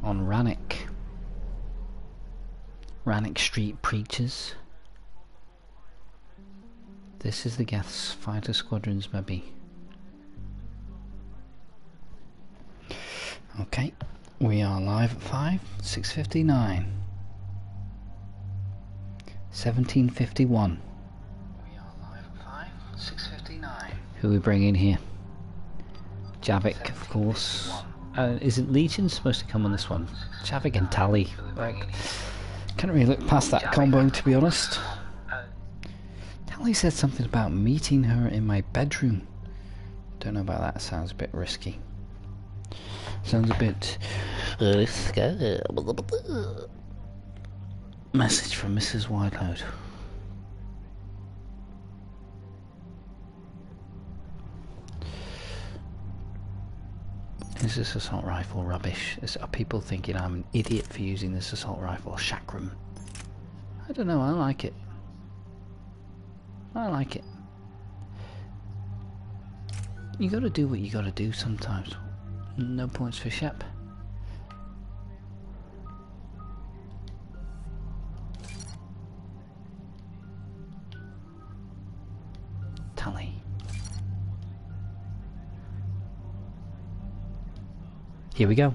On Rannoch. Rannoch Street Preachers. This is the Geth's fighter squadrons, maybe. Okay, we are live at 5, 6:59. 1751. We are live at 5, 6:59. Who are we bringing here? Javik, of course. Isn't Legion supposed to come on this one? Javik and Tally. Can't really look past that combo, to be honest. Tally said something about meeting her in my bedroom. Don't know about that. Sounds a bit risky. Sounds a bit risky. Message from Mrs. Wideload. Is this assault rifle rubbish? Are people thinking I'm an idiot for using this assault rifle? Chakram. I don't know, I like it. I like it. You gotta do what you gotta do sometimes. No points for Shep. Tally. Here we go.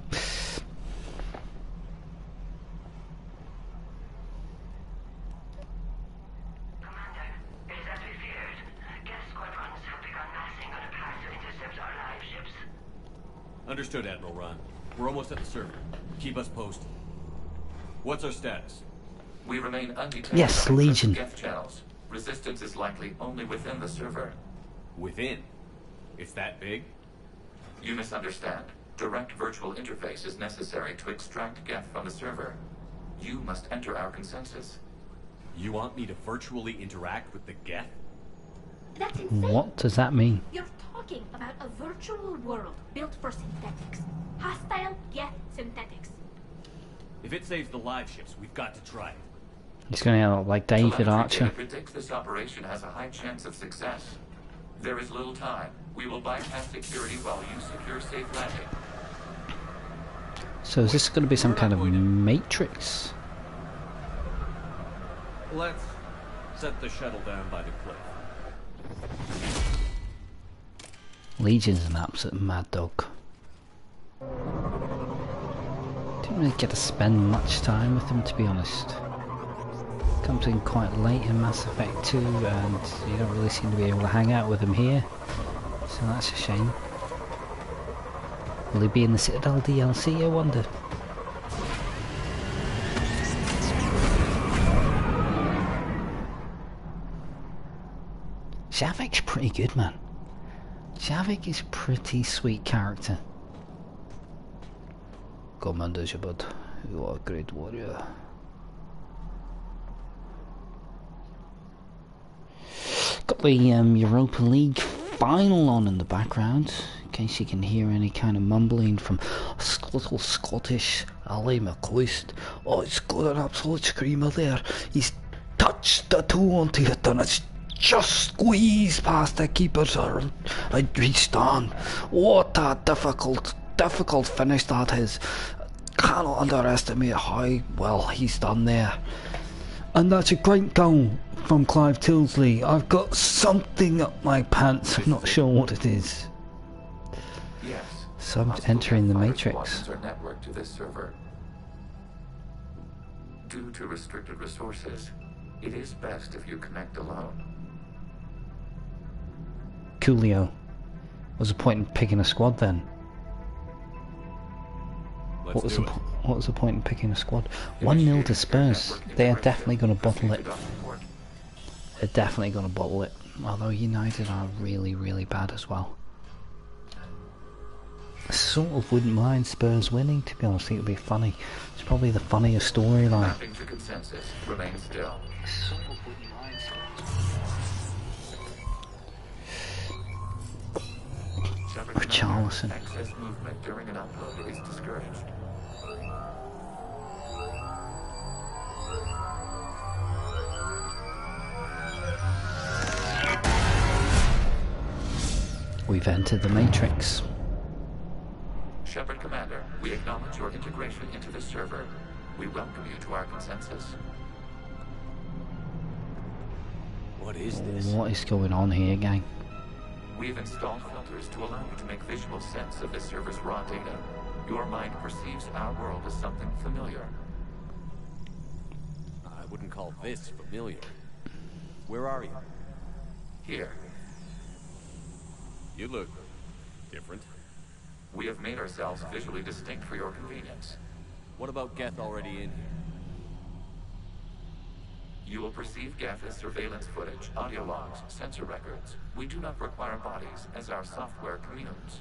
Commander, it is as we feared. Geth squadrons have begun massing on a path to intercept our live ships. Understood, Admiral Ron. We're almost at the server. Keep us posted. What's our status? We remain undetected. Yes, Legion. Geth channels. Resistance is likely only within the server. Within? It's that big? You misunderstand. Direct virtual interface is necessary to extract Geth from the server. You must enter our consensus. You want me to virtually interact with the Geth? That's insane. What does that mean? You're talking about a virtual world built for synthetics. Hostile Geth synthetics. If it saves the live ships, we've got to try it. He's going to look like David Telemetry Archer. data predicts this operation has a high chance of success. There is little time. We will bypass security while you secure safe landing. So is this going to be some kind of matrix? Let's set the shuttle down by the cliff. Legion's an absolute mad dog. Didn't really get to spend much time with him, to be honest. Comes in quite late in Mass Effect 2 and you don't really seem to be able to hang out with him here. So that's a shame. Will he be in the Citadel DLC, I wonder? Javik's pretty good, man. Javik is a pretty sweet character. Commander Shepard, you are a great warrior. Got the Europa League final on in the background, in case you can hear any kind of mumbling from a little Scottish Ally McCloist. Oh, it's got an absolute screamer there. He's touched the toe onto it and it's just squeezed past the keepers and reached on. What a difficult finish that is. Cannot underestimate how well he's done there. And that's a great goal from Clive Tilsley. I've got something up my pants, I'm not sure what it is. Yes. So I'm entering the Matrix. Squadrons are networked to this server. Due to restricted resources, it is best if you connect alone. Coolio. What's the point in picking a squad then? What was the point in picking a squad? 1-0 to Spurs. They are definitely going to bottle it. They're definitely going to bottle it. Although United are really, really bad as well. I sort of wouldn't mind Spurs winning, to be honest. I think it would be funny. It's probably the funniest storyline. Mapping to consensus. Remain still. Richarlison. Excess movement during an upload is discouraged. We've entered the Matrix. Shepard Commander, we acknowledge your integration into the server. We welcome you to our consensus. What is this? What is going on here, gang? We've installed filters to allow you to make visual sense of this server's raw data. Your mind perceives our world as something familiar. I wouldn't call this familiar. Where are you? Here, You look different. we have made ourselves visually distinct for your convenience. What about Geth already in here? You will perceive GETH as surveillance footage, audio logs, sensor records. We do not require bodies, as our software communes.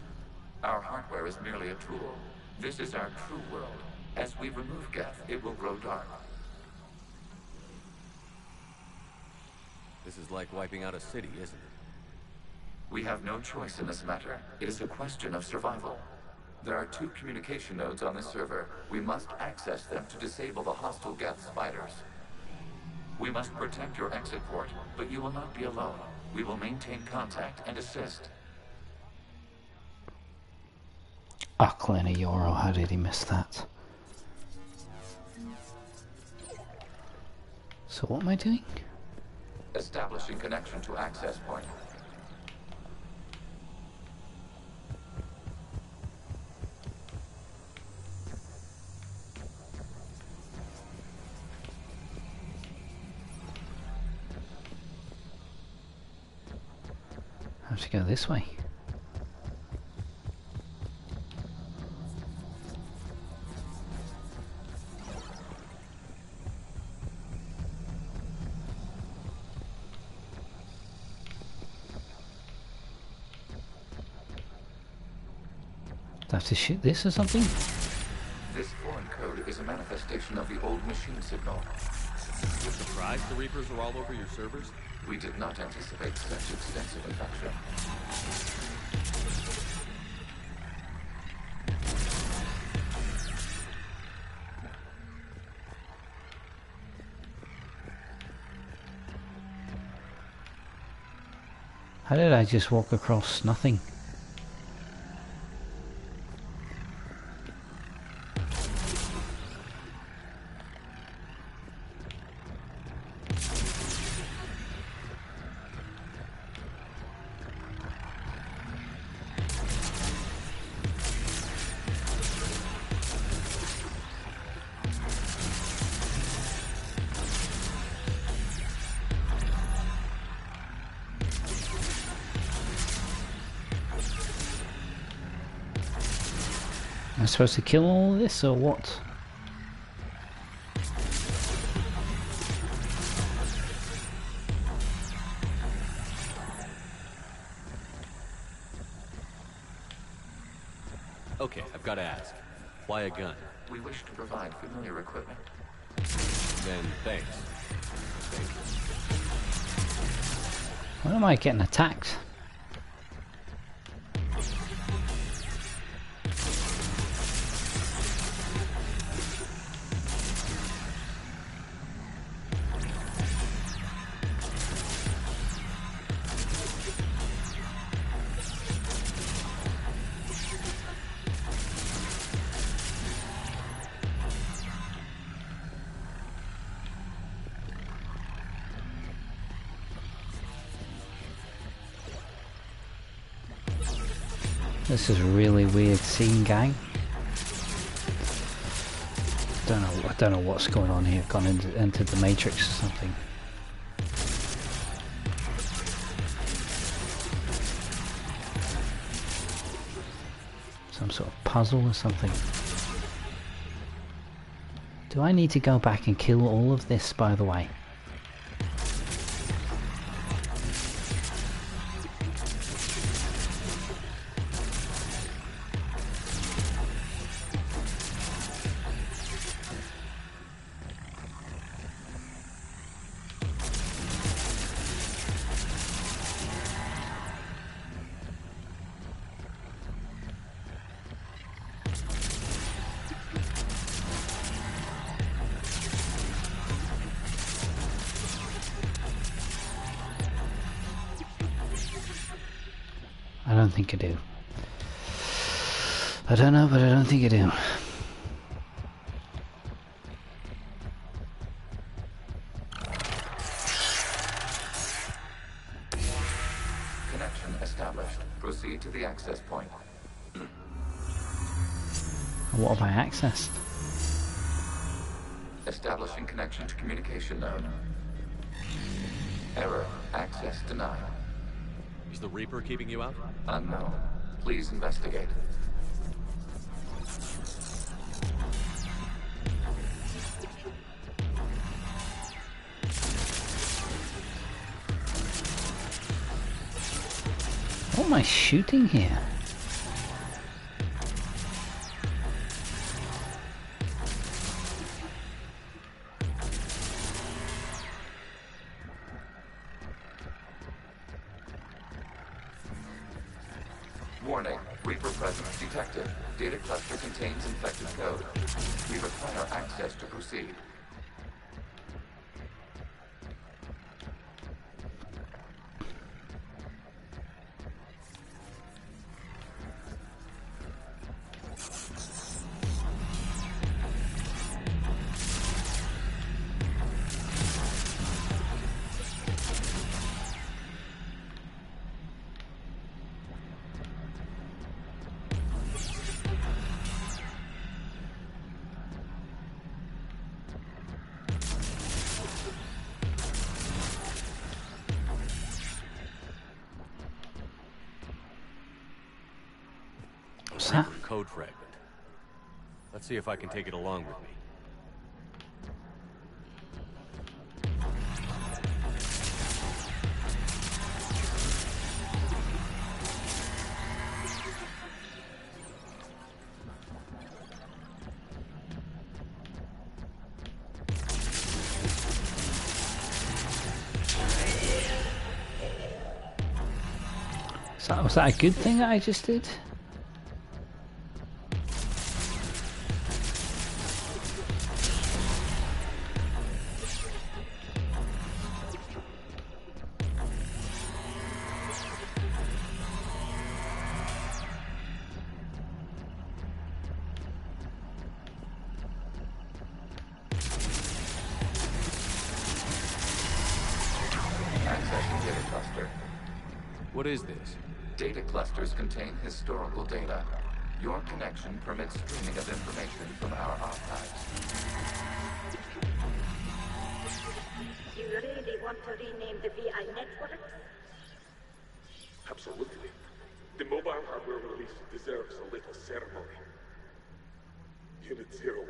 Our hardware is merely a tool. This is our true world. As we remove GETH, it will grow dark. This is like wiping out a city, isn't it? We have no choice in this matter. It is a question of survival. There are 2 communication nodes on this server. We must access them to disable the hostile GETH spiders. We must protect your exit port, but you will not be alone. We will maintain contact and assist. Auckland a Euro, how did he miss that? So what am I doing? Establishing connection to access point. I have to go this way. Do I have to shoot this or something? This foreign code is a manifestation of the old machine signal. You're surprised the Reapers are all over your servers? We did not anticipate such extensive infection. How did I just walk across nothing? Am I supposed to kill all of this or what? Okay, I've got to ask. Why a gun? We wish to provide familiar equipment. Then thanks. Thank you. Why am I getting attacked? This is a really weird scene, gang. I don't know what's going on here. I've gone entered the Matrix or something. Some sort of puzzle or something. Do I need to go back and kill all of this, by the way? I don't think I do. I don't know, but I don't think I do. Connection established. Proceed to the access point. What have I accessed? Establishing connection to communication node. Error. Access denied. Is the Reaper keeping you out? Unknown. Please investigate. What am I shooting here? Warning. Reaper presence detected. Data cluster contains infected code. We require access to proceed. What's that? Reaper code fragment. Let's see if I can take it along with me. Was that a good thing that I just did? Accessing data cluster. What is this? Data clusters contain historical data. Your connection permits streaming of information from our archives. You really want to rename the VI network? Absolutely. The mobile hardware release deserves a little ceremony. Unit 01.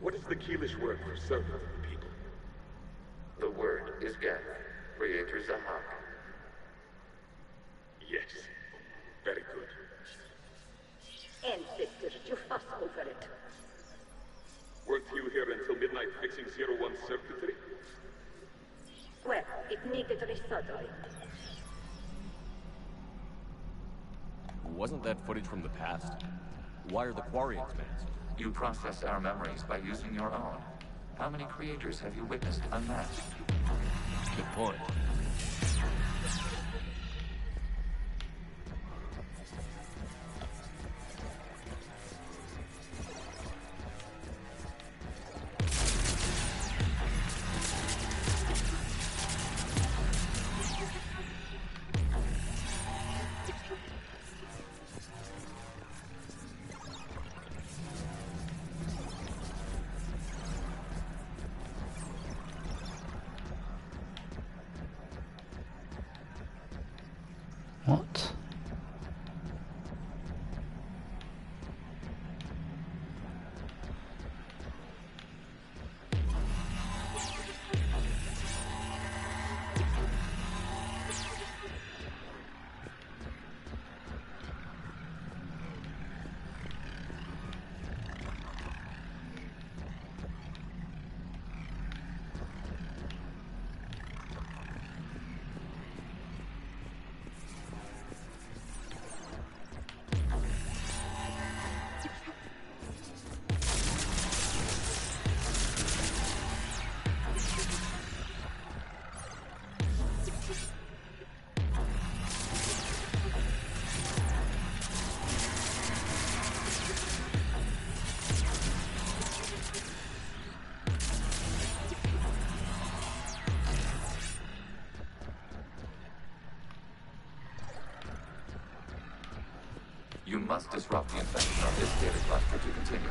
What is the Keelish word for servant of the people? The word is GETH. Creator Zahak. Yes. Very good. Ancestors, you fuss over it. Weren't you here until midnight fixing 01's circuitry? Well, it needed resoldering. Wasn't that footage from the past? Why are the Quarians masked? You process our memories by using your own. How many creators have you witnessed unmasked? Good point. What? You must disrupt the infection of this data cluster to continue.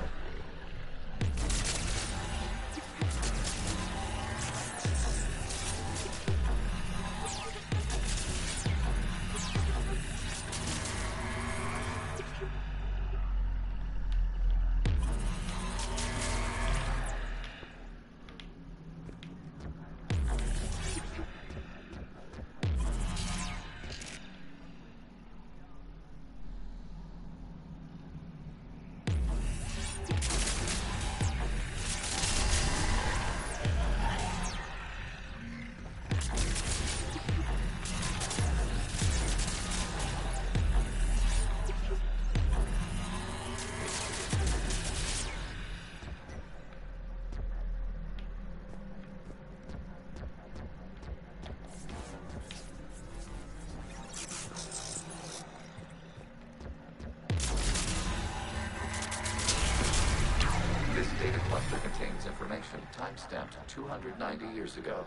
This data cluster contains information timestamped 290 years ago.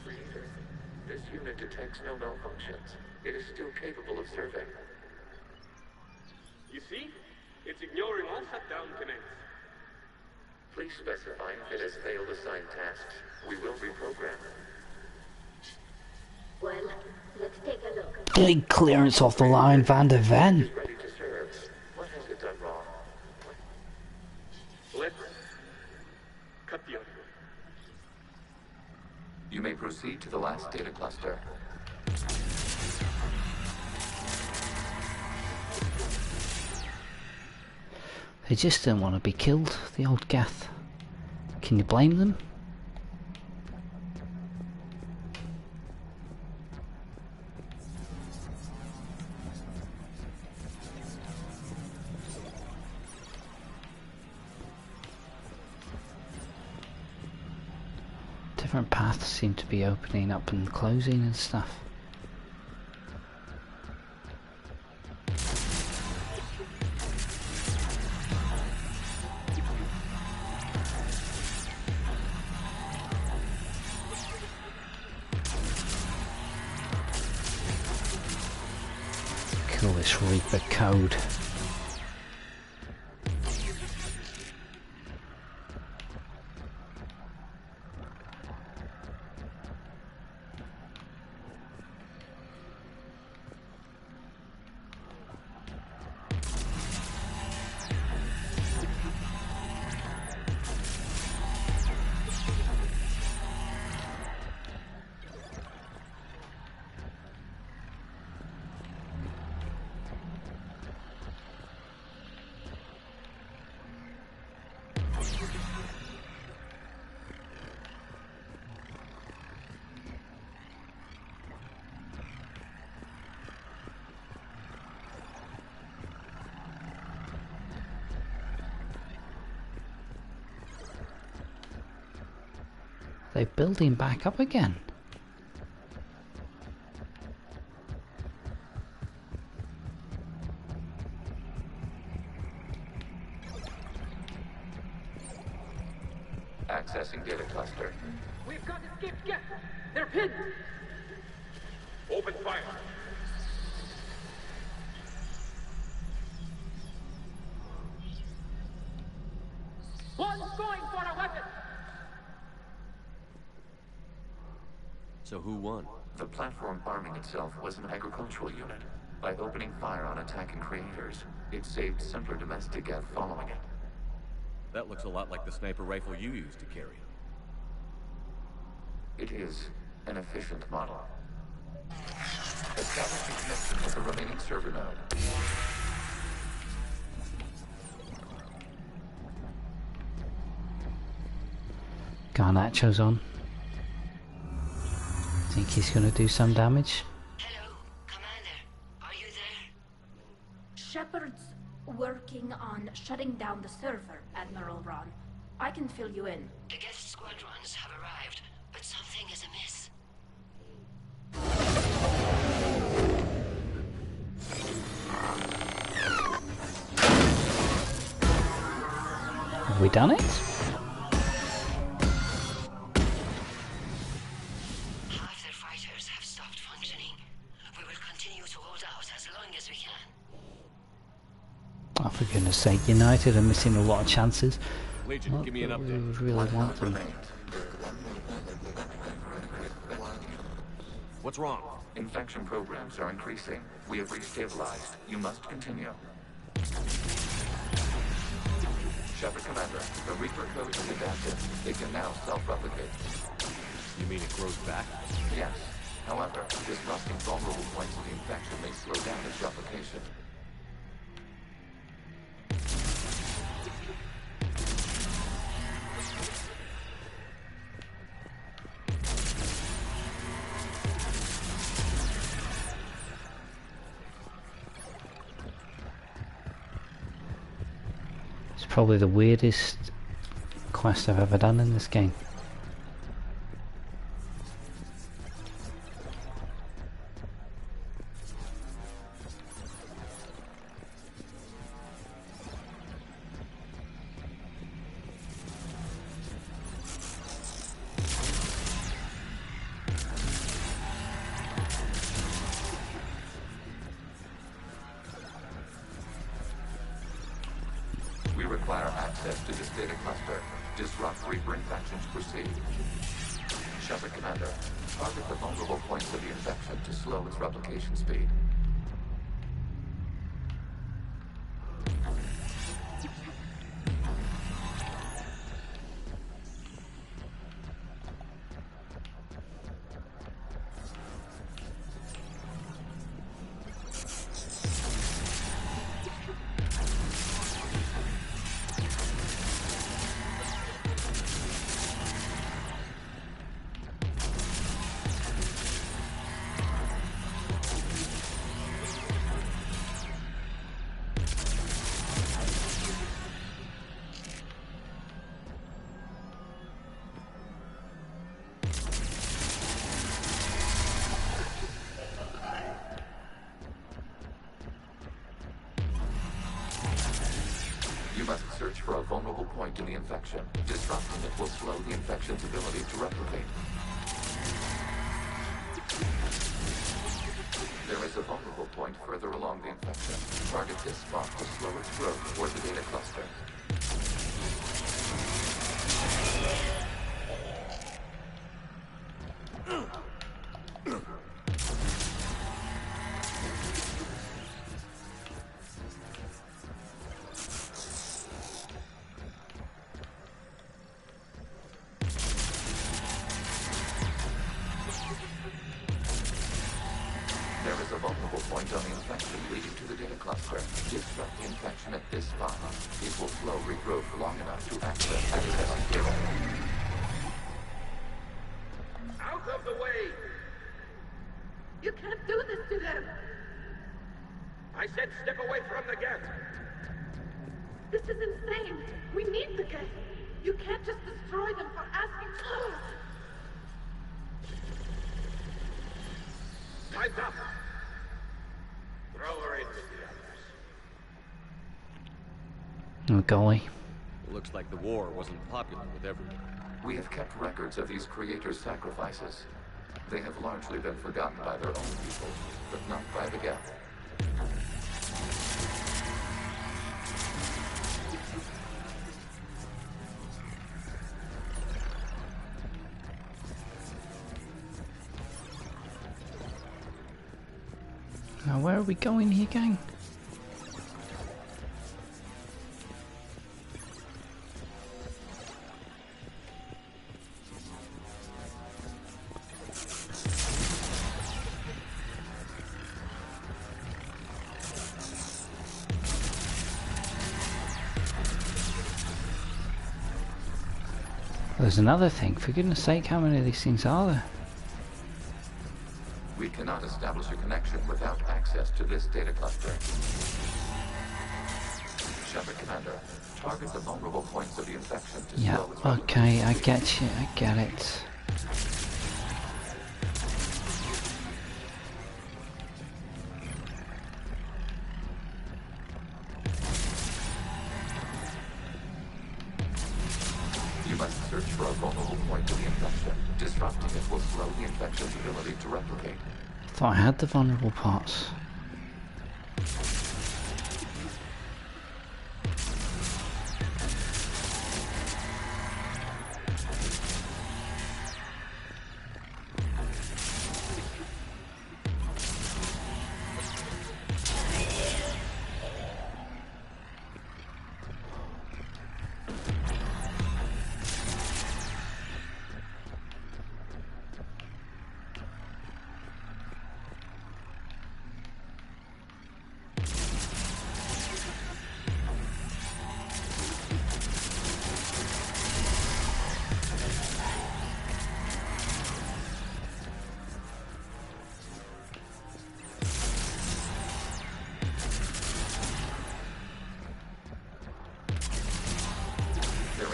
Creators, this unit detects no malfunctions. It is still capable of serving. You see? It's ignoring all shutdown commands. Please specify if it has failed assigned tasks. We will reprogram. Well, let's take a look. Big clearance off the line, Van der Ven. It is ready to serve. What has it done wrong? Let's cut the audio. You may proceed to the last data cluster. They just don't want to be killed, the old GETH. Can you blame them? Different paths seem to be opening up and closing and stuff. Kill this Reaper code. They're building back up again. Accessing data cluster. We've got escaped GETH. They're pinned. Open fire. One's going for a weapon. So who won? The platform arming itself was an agricultural unit. By opening fire on attacking creators, it saved simpler domestic GETH following it. That looks a lot like the sniper rifle you used to carry. It is an efficient model. Establishing connection with the remaining server node. Garnacho's on. Think he's gonna do some damage? Hello, Commander. Are you there? Shepard's working on shutting down the server, Admiral Ron. I can fill you in. The GETH squadrons have arrived, but something is amiss. Have we done it? Half their fighters have stopped functioning. We will continue to hold out as long as we can. Oh, for goodness sake, United are missing a lot of chances. Legion, Not give me an that we update. would really want them. What's wrong? Infection programs are increasing. We have restabilized. You must continue. Shepard Commander, the Reaper code is adapted. It can now self-replicate. You mean it grows back? Yes. However, disrupting vulnerable points of the infection may slow down its replication. It's probably the weirdest quest I've ever done in this game. We require access to this data cluster. Disrupt Reaper infections proceed. Shepard Commander, target the vulnerable points of the infection to slow its replication speed. You must search for a vulnerable point in the infection. Disrupting it will slow the infection's ability to replicate. There is a vulnerable point further along the infection. Target this spot to slow its growth toward the data cluster. There is a vulnerable point on the infection leading to the data cluster. Disrupt the infection at this spot. It will slow regrowth long enough to access the data. Out of the way! You can't do this to them! I said step away from the gate! This is insane. We need the gate. You can't just destroy them for asking for it. Time's up! Throw her in with the others. Oh golly. Looks like the war wasn't popular with everyone. We have kept records of these creators' sacrifices. They have largely been forgotten by their own people, but not by the Geth. Now where are we going here, gang? There's another thing. For goodness sake, how many of these things are there? We cannot establish a connection without access to this data cluster. Shepard Commander, target the vulnerable points of the infection to Yeah, slow its okay, I get you, I get it. You must search for a vulnerable point of the infection. Disrupting it will slow the infection's ability to replicate. Thought I had the vulnerable parts.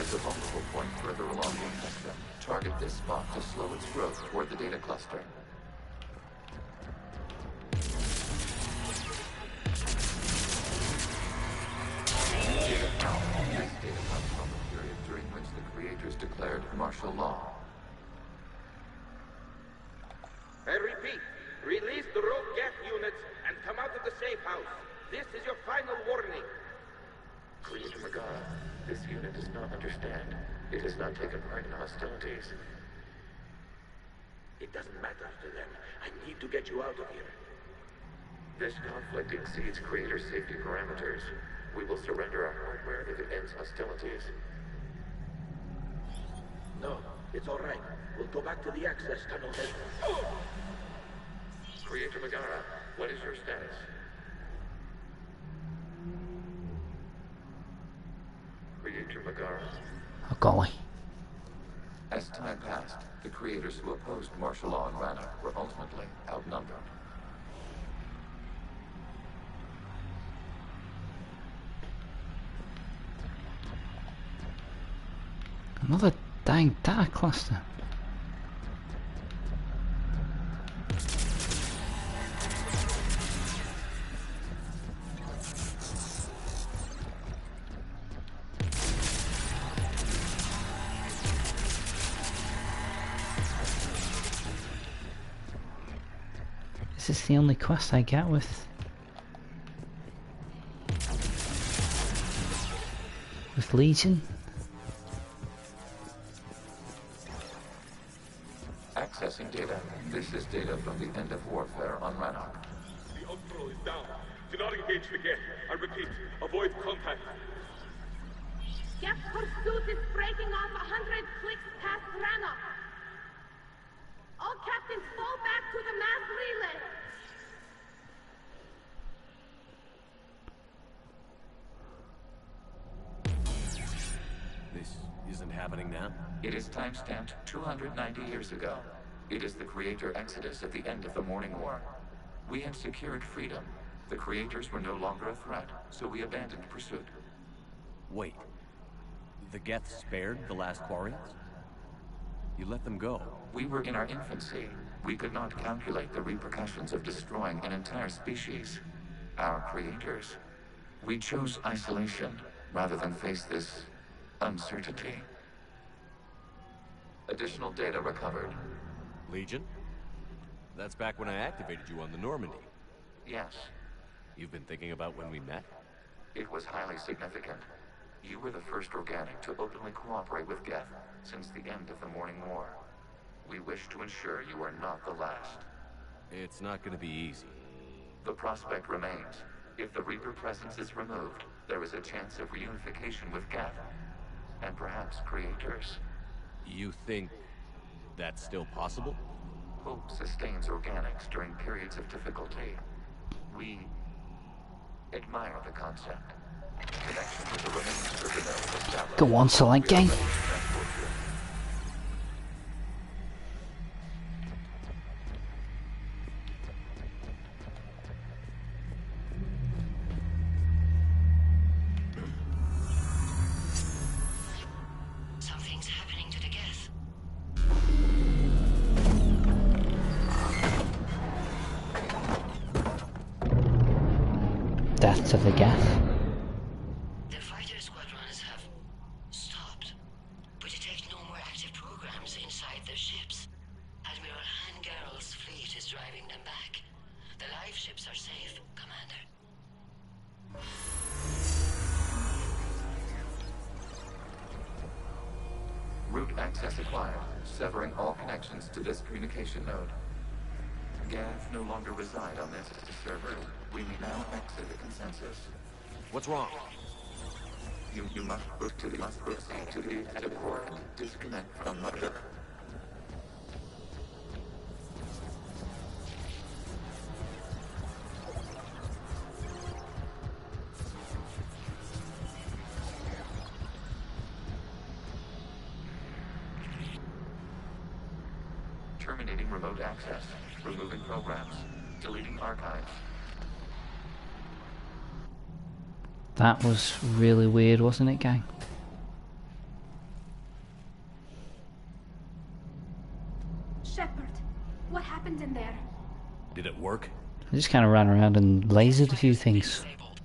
There's a vulnerable point further along the infection. Target this spot to slow its growth toward the data cluster. Data found. This data comes from the period during which the creators declared martial law. I repeat, release the rogue GETH units and come out of the safe house. This is your final warning. Creator Megara, this unit does not understand. It has not taken part in hostilities. It doesn't matter to them. I need to get you out of here. This conflict exceeds Creator's safety parameters. We will surrender our hardware if it ends hostilities. No, it's all right. We'll go back to the access tunnel then. Creator Megara, what is your status? Creator Megara. Oh golly. As time passed, the creators who opposed martial law in Rannoch were ultimately outnumbered. Another dang data cluster. Is this the only quest I get with Legion? Accessing data. This is data from the end of warfare on Rannoch. The Outro is down. Do not engage the GETH. I repeat, avoid contact. GETH pursuit is breaking off 100 clicks past Rannoch. All captains fall back to the mass relay. This isn't happening now? It is timestamped 290 years ago. It is the Creator Exodus at the end of the Morning War. We had secured freedom. The Creators were no longer a threat, so we abandoned pursuit. Wait. The Geth spared the last Quarians? You let them go. We were in our infancy. We could not calculate the repercussions of destroying an entire species. Our creators. We chose isolation rather than face this uncertainty. Additional data recovered. Legion? That's back when I activated you on the Normandy. Yes, You've been thinking about when we met? it was highly significant. You were the first organic to openly cooperate with GETH since the end of the Morning War. We wish to ensure you are not the last. It's not gonna be easy. The prospect remains. If the Reaper presence is removed, there is a chance of reunification with GETH. And perhaps creators. You think that's still possible? Hope sustains organics during periods of difficulty. We admire the concept. Connection with the remaining server established. Go on, select game. Something's happening to the GETH. Death to the GETH. The fighter squadrons have stopped, but detect no more active programs inside their ships. Admiral Hangarl's fleet is driving them back. The live ships are safe, Commander. Route access acquired, severing all connections to this communication node. GETH no longer reside on this server. We may now exit the consensus. What's wrong? You must proceed to the exit port and disconnect from mother. Terminating remote access, removing programs, deleting archives. That was really weird, wasn't it, gang? Did it work? I just kind of ran around and lasered a few things. Disabled.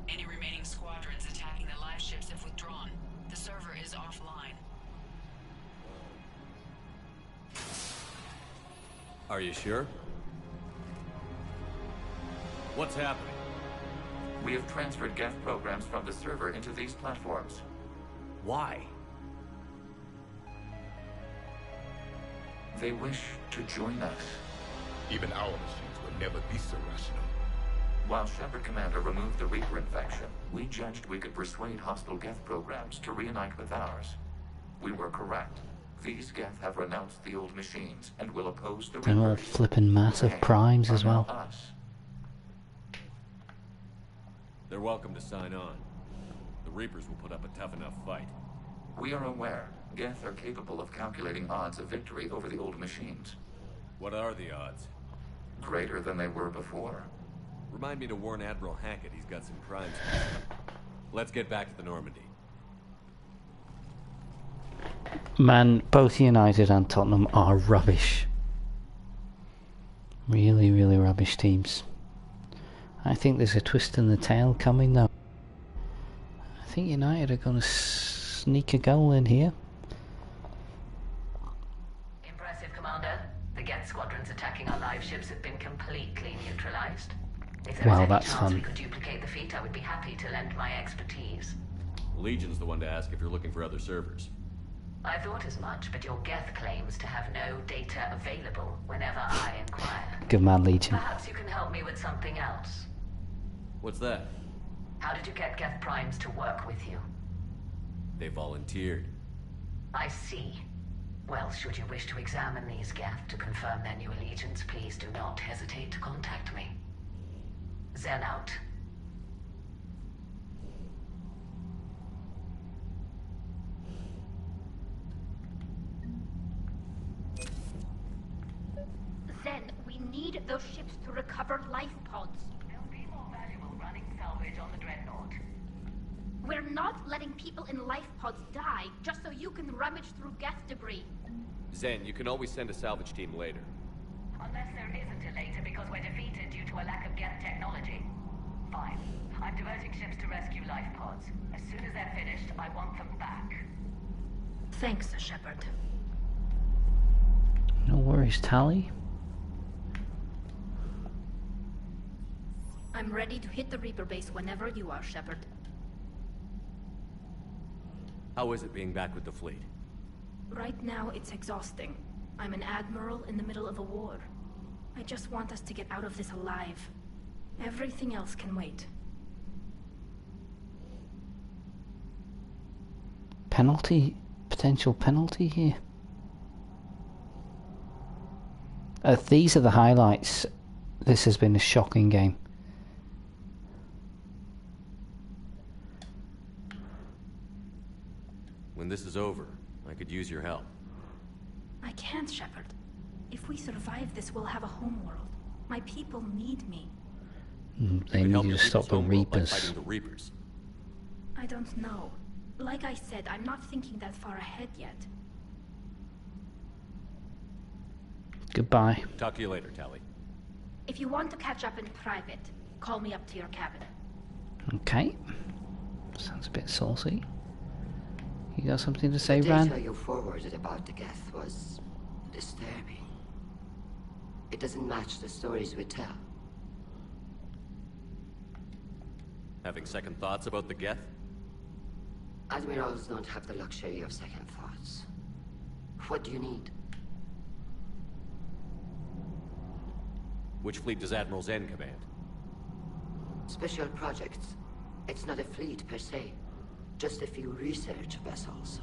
Any remaining squadrons attacking the live ships have withdrawn. The server is offline. Are you sure? What's happening? We have transferred GETH programs from the server into these platforms. Why? They wish to join us. Even our machines will never be so rational. While Shepard Commander removed the Reaper infection, we judged we could persuade hostile GETH programs to reunite with ours. We were correct. These GETH have renounced the old machines and will oppose the They're all Reapers. flipping massive primes as well. Us. They're welcome to sign on. The Reapers will put up a tough enough fight. We are aware GETH are capable of calculating odds of victory over the old machines. What are the odds? Greater than they were before. Remind me to warn Admiral Hackett he's got some crimes. Let's get back to the Normandy. Man, both United and Tottenham are rubbish. Really, really rubbish teams. I think there's a twist in the tail coming though. I think United are going to sneak a goal in here. Impressive, Commander. The GETH squadrons attacking our live ships have been completely neutralized. If there Wow, is any that's chance fun. we could duplicate the feat, I would be happy to lend my expertise. Legion's the one to ask if you're looking for other servers. I thought as much, but your GETH claims to have no data available whenever I inquire. Good man, Legion. Perhaps you can help me with something else. What's that? How did you get GETH primes to work with you? They volunteered. I see. Well, should you wish to examine these GETH to confirm their new allegiance, please do not hesitate to contact me. Zen out. Zen, we need those ships to recover life pods. They'll be more valuable running salvage on the Dreadnought. We're not letting people in life pods die just so you can rummage through GETH debris. Zen, you can always send a salvage team later. Unless there isn't a later because we're defeated due to a lack of GETH technology. Fine. I'm diverting ships to rescue life pods. As soon as they're finished, I want them back. Thanks, Shepard. No worries, Tally. I'm ready to hit the Reaper base whenever you are, Shepard. How is it being back with the fleet? Right now, it's exhausting. I'm an admiral in the middle of a war. I just want us to get out of this alive. Everything else can wait. Penalty? Potential penalty here? These are the highlights. This has been a shocking game. When this is over, I could use your help. I can't, Shepard. If we survive this, we'll have a homeworld. My people need me. They could need help you your to stop people's the homeworld by Reapers. fighting the Reapers. I don't know. Like I said, I'm not thinking that far ahead yet. Goodbye. Talk to you later, Tally. If you want to catch up in private, call me up to your cabin. Okay. Sounds a bit saucy. You got something to say, The Ran? data you forwarded about the GETH was disturbing. It doesn't match the stories we tell. Having second thoughts about the GETH? Admirals don't have the luxury of second thoughts. What do you need? Which fleet does Admiral Zen command? Special projects. It's not a fleet per se. Just a few research vessels.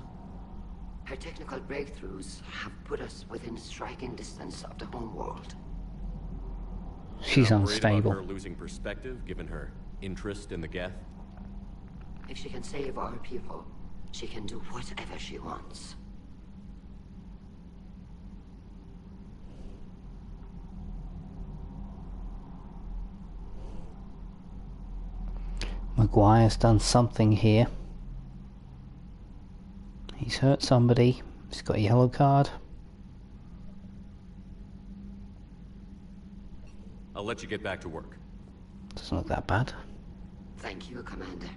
Her technical breakthroughs have put us within striking distance of the home world. She's Not worried about unstable. her losing perspective, given her interest in the GETH? If she can save our people, she can do whatever she wants. Maguire's done something here. He's hurt somebody. He's got a yellow card. I'll let you get back to work. Doesn't look that bad. Thank you, Commander.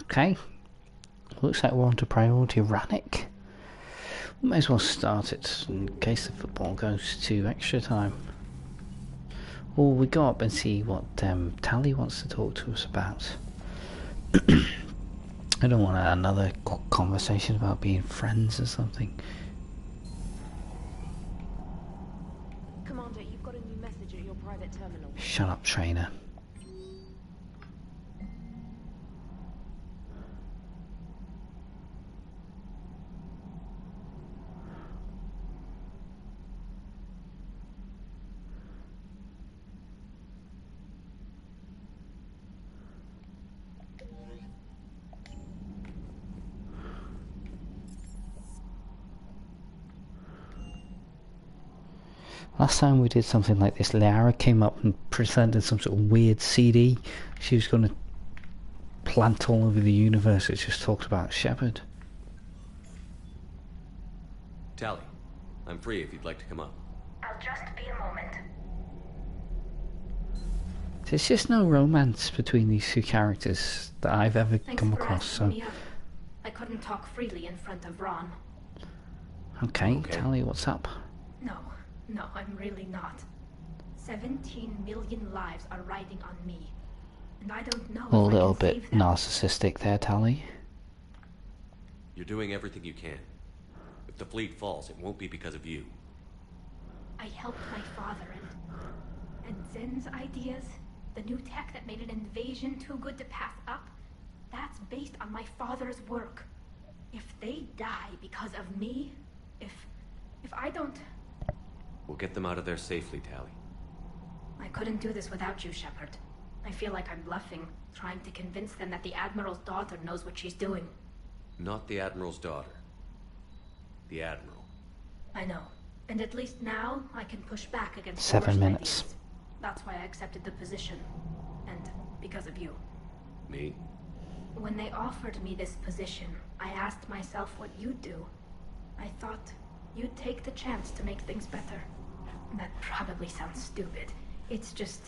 Okay. Looks like we're on to priority Rannick. We may as well start it in case the football goes to extra time. Or we go up and see what Tally wants to talk to us about. I don't want another conversation about being friends or something. Commander, you've got a new message at your private terminal. Shut up, trainer. Last time we did something like this, Liara came up and presented some sort of weird CD she was going to plant all over the universe. It just talked about Shepard. Tally, I'm free if you'd like to come up. I'll just be a moment. There's just no romance between these two characters that I've ever come across. So, I couldn't talk freely in front of Ron. okay, Tally, what's up? No, I'm really not. 17 million lives are riding on me. And I don't know if A I little can bit save them. narcissistic there, Tally. You're doing everything you can. If the fleet falls, it won't be because of you. I helped my father and Zen's ideas, the new tech that made an invasion too good to pass up, that's based on my father's work. If they die because of me, if I don't... We'll get them out of there safely, Tally. I couldn't do this without you, Shepard. I feel like I'm bluffing, trying to convince them that the Admiral's daughter knows what she's doing. Not the Admiral's daughter. The Admiral. I know. And at least now, I can push back against 7 minutes. Ideas. That's why I accepted the position. And because of you. Me? When they offered me this position, I asked myself what you'd do. I thought you'd take the chance to make things better. That probably sounds stupid. It's just,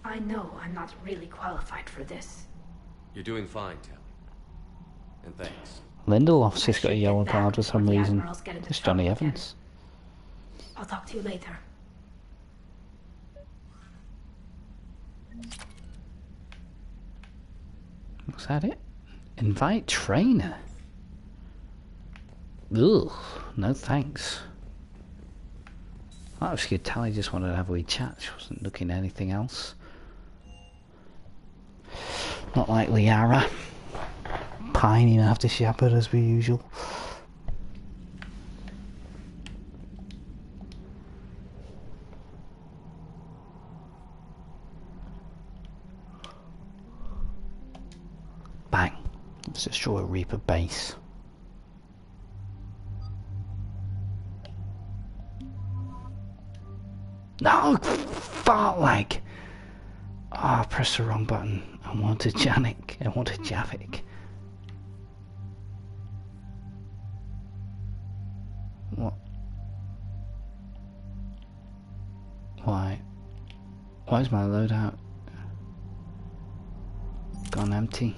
I know I'm not really qualified for this. You're doing fine, Tally. And thanks. Lindelof's just got a yellow card for some reason. It's Johnny Again. Evans. I'll talk to you later. Was that it? Invite trainer. Ugh, no thanks. That was good. Tally just wanted to have a wee chat. She wasn't looking at anything else. Not like Liara. Pining after Shepard as per usual. Bang. Let's destroy a Reaper base. No! Fart lag! Ah, I pressed the wrong button. I wanted Janik. I wanted Javik. What? Why? Why is my loadout gone empty?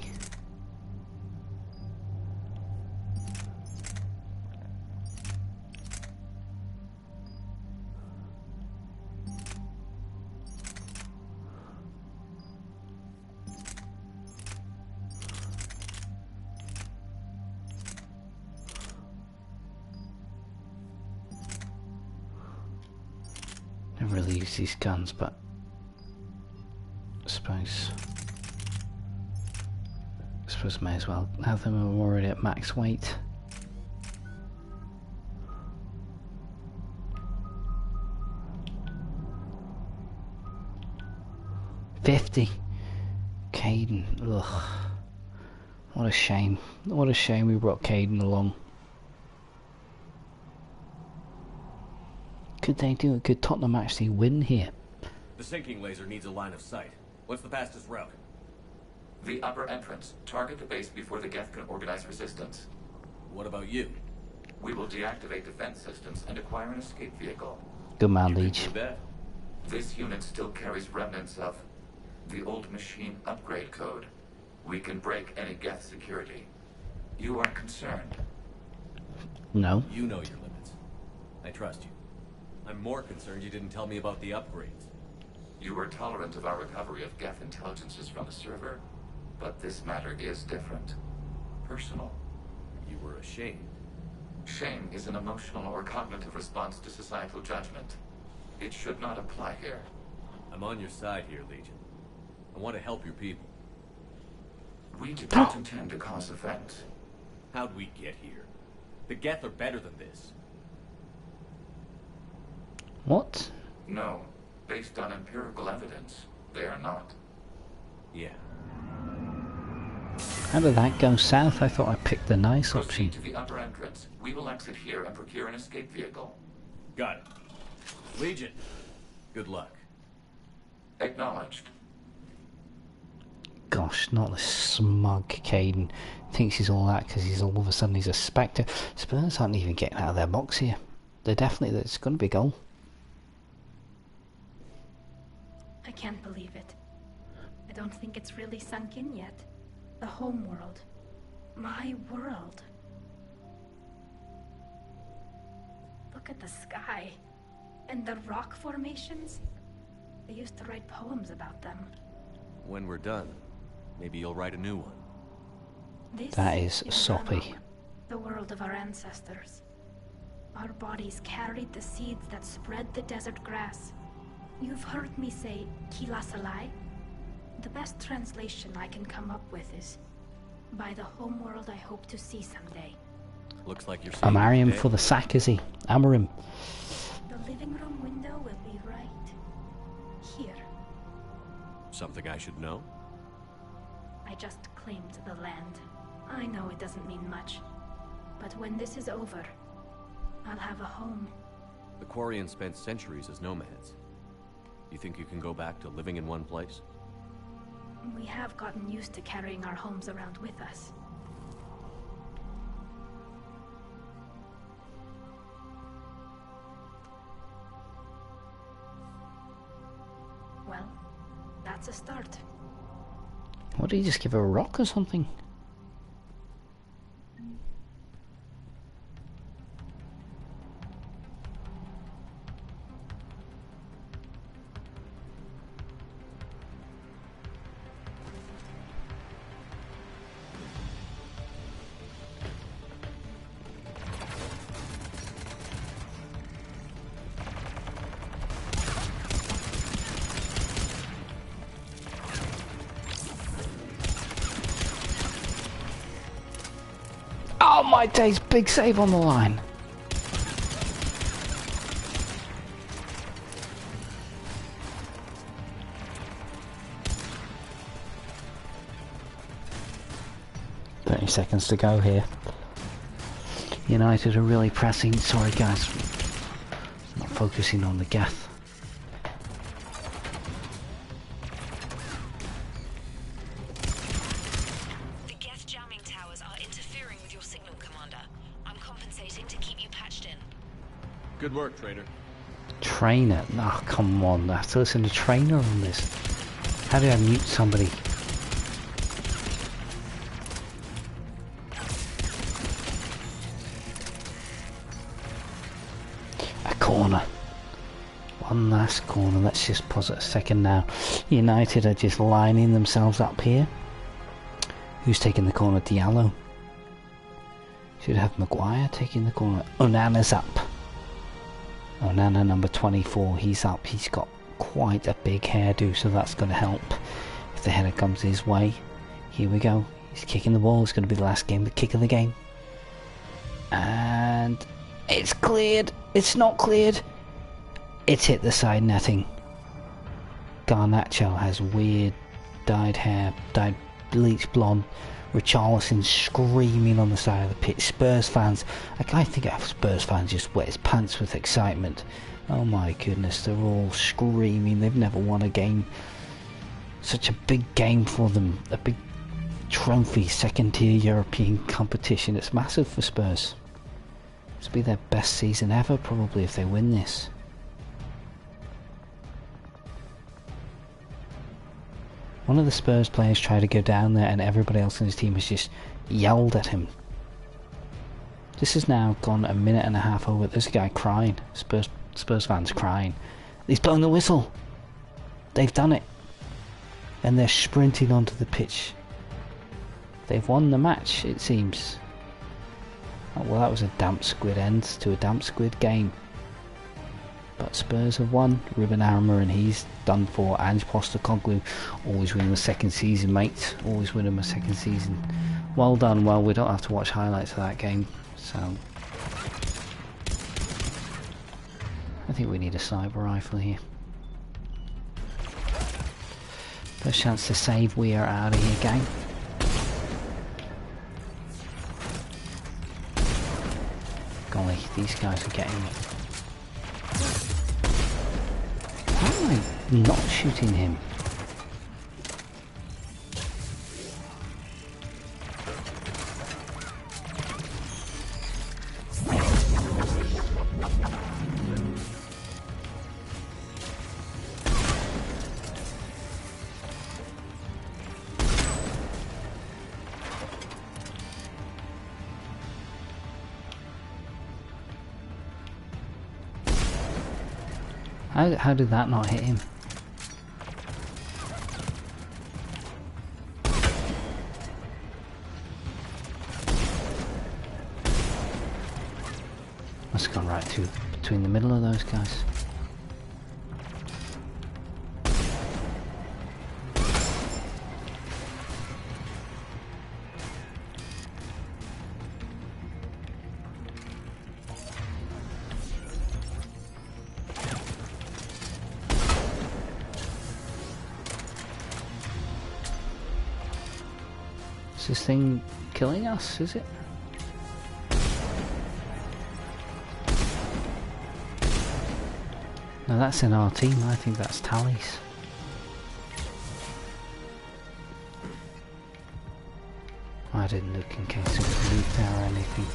Never really use these guns, but I suppose may as well have them already at max weight. $50. Caden. Ugh. What a shame. What a shame we brought Caden along. Could they do it? Could Tottenham actually win here? The sinking laser needs a line of sight. What's the fastest route? The upper entrance. Target the base before the Geth can organize resistance. What about you? We will deactivate defense systems and acquire an escape vehicle. Good man, You can Leech. do that? This unit still carries remnants of the old machine upgrade code. We can break any Geth security. You are concerned? No. You know your limits. I trust you. I'm more concerned you didn't tell me about the upgrades. You were tolerant of our recovery of Geth intelligences from the server, but this matter is different. Personal. You were ashamed. Shame is an emotional or cognitive response to societal judgment. It should not apply here. I'm on your side here, Legion. I want to help your people. We did not intend to cause offense. How'd we get here? The Geth are better than this. What? No. Based on empirical evidence, they are not. Yeah. How did that go south? I thought I picked the nice option. Proceed to the upper entrance. We will exit here and procure an escape vehicle. Got it. Legion, good luck. Acknowledged. Gosh, not the smug Caden. Thinks he's all that because he's all of a sudden he's a Spectre. Spurs aren't even getting out of their box here. They're definitely, it's going to be a goal. I can't believe it. I don't think it's really sunk in yet. The home world. My world. Look at the sky. And the rock formations. They used to write poems about them. When we're done, maybe you'll write a new one. That is soppy. Rama, the world of our ancestors. Our bodies carried the seeds that spread the desert grass. You've heard me say Kilasalai? The best translation I can come up with is by the homeworld I hope to see someday. Looks like you're I'll seeing marry him today. for the sack, is he? Hammer him. The living room window will be right here. Something I should know? I just claimed the land. I know it doesn't mean much. But when this is over, I'll have a home. The Quarians spent centuries as nomads. You think you can go back to living in one place? We have gotten used to carrying our homes around with us. Well, that's a start. What, did he just give her a rock or something? Oh my days, big save on the line. Seconds to go here. United are really pressing. Sorry guys, not focusing on the Geth. The Geth jamming towers are interfering with your signal, Commander. I'm compensating to keep you patched in. Good work, Trainer. Trainer? Oh, come on. I have to listen to Trainer on this. How do I mute somebody? A corner. One last corner. Let's just pause it a second now. United are just lining themselves up here. Who's taking the corner? Diallo. Should have Maguire taking the corner. Onana's up. Onana number 24, he's up. He's got quite a big hairdo, so that's going to help if the header comes his way. Here we go. He's kicking the ball. It's going to be the last game, the kick of the game. And it's cleared. It's not cleared. It's hit the side netting. Garnacho has weird dyed hair, dyed bleach blonde Richarlison screaming on the side of the pitch. Spurs fans, I think Spurs fans just wet his pants with excitement. Oh my goodness, they're all screaming. They've never won a game, such a big game for them, a big trophy, second tier European competition. It's massive for Spurs. This will be their best season ever probably if they win this. One of the Spurs players tried to go down there and everybody else in his team has just yelled at him. This has now gone a minute and a half over. There's a guy crying. Spurs fans crying. He's blown the whistle. They've done it. And they're sprinting onto the pitch. They've won the match, it seems. Oh, well, that was a damp squid end to a damp squid game. But Spurs have won. Ruben Amorim, and he's done for. Ange Postecoglou, always winning the second season, mate. Always winning my second season. Well done. Well, we don't have to watch highlights of that game, so I think we need a sniper rifle here. First chance to save. We are out of here, gang. Golly, these guys are getting me. How am I not shooting him? How did that not hit him? Must have gone right through between the middle of those guys. Is this thing killing us, is it? No, that's in our team. I think that's Tally's. I didn't look in case it was loot there or anything.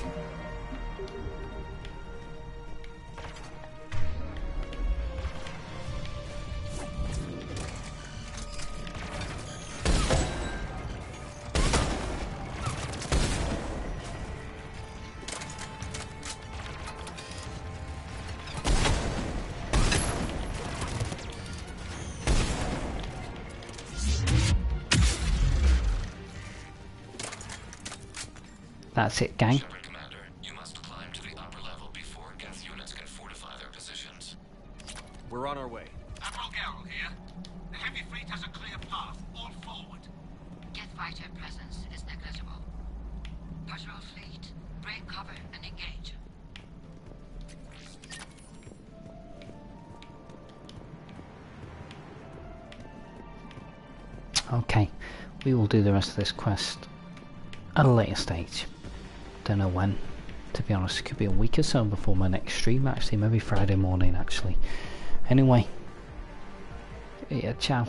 That's it, gang. Shepard, Commander, you must climb to the upper level before GETH units can fortify their positions. We're on our way. Admiral Garrel here. The heavy fleet has a clear path. All forward. Geth fighter presence is negligible. Patrol fleet, break cover and engage. Okay, we will do the rest of this quest at a later stage. Don't know when, to be honest. It could be a week or so before my next stream, actually, maybe Friday morning actually. Anyway, yeah, ciao.